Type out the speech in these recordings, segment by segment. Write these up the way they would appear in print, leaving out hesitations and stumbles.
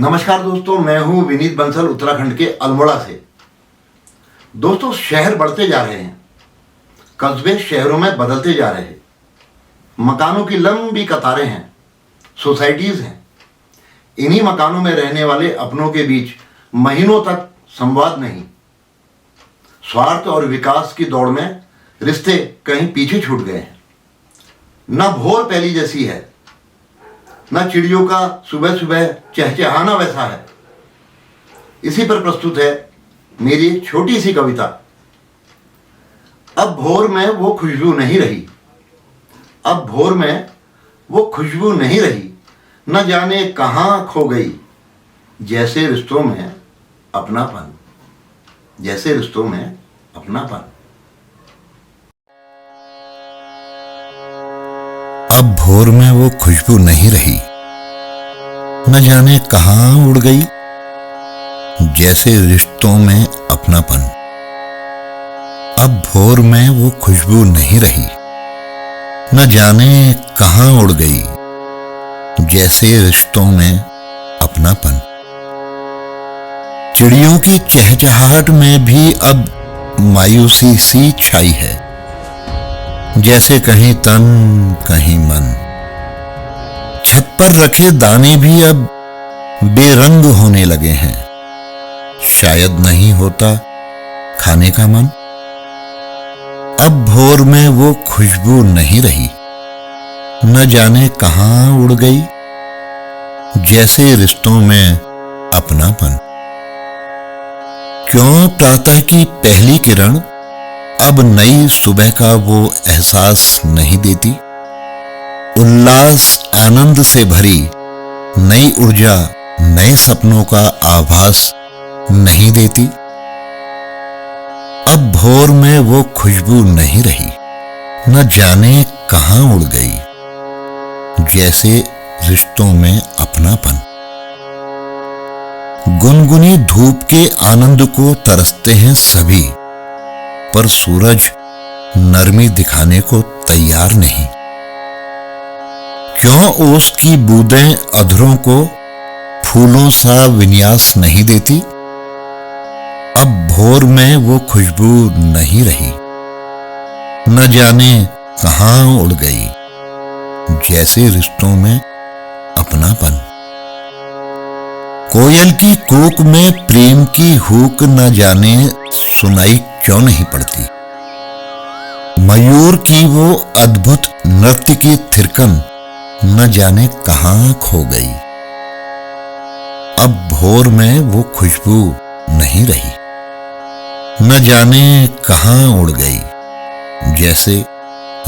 नमस्कार दोस्तों, मैं हूं विनीत बंसल उत्तराखंड के अल्मोड़ा से। दोस्तों, शहर बढ़ते जा रहे हैं, कस्बे शहरों में बदलते जा रहे हैं, मकानों की लंबी कतारें हैं, सोसाइटीज हैं। इन्हीं मकानों में रहने वाले अपनों के बीच महीनों तक संवाद नहीं। स्वार्थ और विकास की दौड़ में रिश्ते कहीं पीछे छूट गए हैं। न भोर पहली जैसी है, न चिड़ियों का सुबह सुबह चहचहाना वैसा है। इसी पर प्रस्तुत है मेरी छोटी सी कविता। अब भोर में वो खुशबू नहीं रही, अब भोर में वो खुशबू नहीं रही, न जाने कहाँ खो गई। जैसे रिश्तों में अपनापन, जैसे रिश्तों में अपनापन। अब भोर में वो खुशबू नहीं रही, न जाने कहाँ उड़ गई। जैसे रिश्तों में अपनापन। अब भोर में वो खुशबू नहीं रही, न जाने कहाँ उड़ गई। जैसे रिश्तों में अपनापन। चिड़ियों की चहचहाहट में भी अब मायूसी सी छाई है। जैसे कहीं तन कहीं मन। छत पर रखे दाने भी अब बेरंग होने लगे हैं। शायद नहीं होता खाने का मन। अब भोर में वो खुशबू नहीं रही, न जाने कहाँ उड़ गई। जैसे रिश्तों में अपनापन। क्यों प्रातः की पहली किरण अब नई सुबह का वो एहसास नहीं देती। उल्लास आनंद से भरी नई ऊर्जा नए सपनों का आभास नहीं देती। अब भोर में वो खुशबू नहीं रही, न जाने कहाँ उड़ गई। जैसे रिश्तों में अपनापन। गुनगुनी धूप के आनंद को तरसते हैं सभी, पर सूरज नरमी दिखाने को तैयार नहीं। क्यों ओस की बूंदें अधरों को फूलों सा विन्यास नहीं देती। अब भोर में वो खुशबू नहीं रही, न जाने कहाँ उड़ गई। जैसे रिश्तों में अपनापन। कोयल की कूक में प्रेम की हूक न जाने सुनाई क्यों नहीं पड़ती। मयूर की वो अद्भुत नृत्य की थिरकन न जाने कहाँ खो गई। अब भोर में वो खुशबू नहीं रही, न जाने कहाँ उड़ गई। जैसे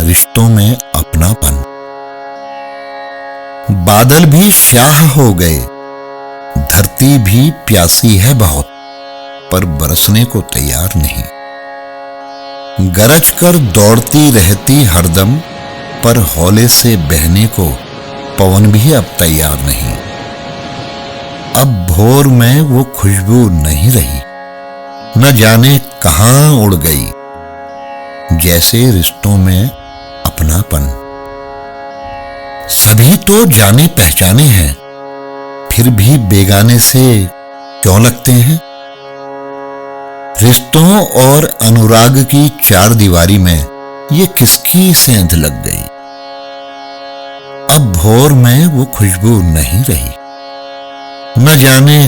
रिश्तों में अपनापन। बादल भी स्याह हो गए, धरती भी प्यासी है बहुत, पर बरसने को तैयार नहीं। गरज कर दौड़ती रहती हरदम, पर हौले से बहने को पवन भी अब तैयार नहीं। अब भोर में वो खुशबू नहीं रही, न जाने कहाँ उड़ गई। जैसे रिश्तों में अपनापन। सभी तो जाने पहचाने हैं, फिर भी बेगाने से क्यों लगते हैं। रिश्तों और अनुराग की चार दीवारी में ये किसकी सेंध लग गई। अब भोर में वो खुशबू नहीं रही, न जाने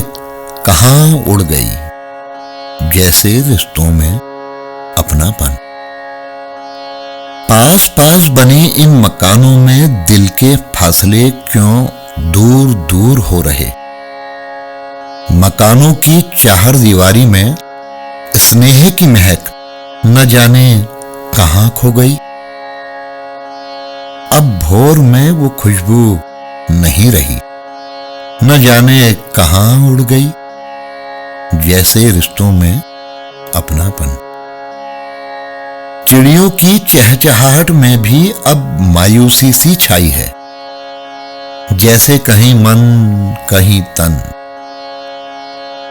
कहाँ उड़ गई। जैसे रिश्तों में अपनापन। पास पास बने इन मकानों में दिल के फासले क्यों दूर दूर हो रहे। मकानों की चार दीवारी में स्नेह की महक न जाने कहाँ खो गई। अब भोर में वो खुशबू नहीं रही, न जाने कहाँ उड़ गई। जैसे रिश्तों में अपनापन। चिड़ियों की चहचहाहट में भी अब मायूसी सी छाई है। जैसे कहीं मन कहीं तन।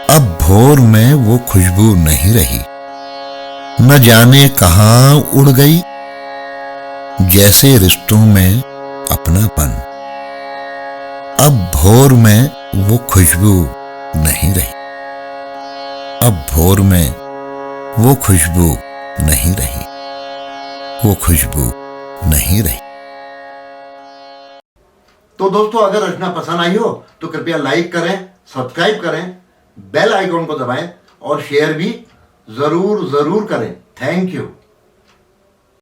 अब भोर में वो खुशबू नहीं रही, न जाने कहाँ उड़ गई। जैसे रिश्तों में अपनापन। अब भोर में वो खुशबू नहीं रही, अब भोर में वो खुशबू नहीं रही, वो खुशबू नहीं रही। तो दोस्तों अगर रचना पसंद आई हो तो कृपया लाइक करें, सब्सक्राइब करें, बेल आइकॉन को दबाएं और शेयर भी जरूर करें। Thank you.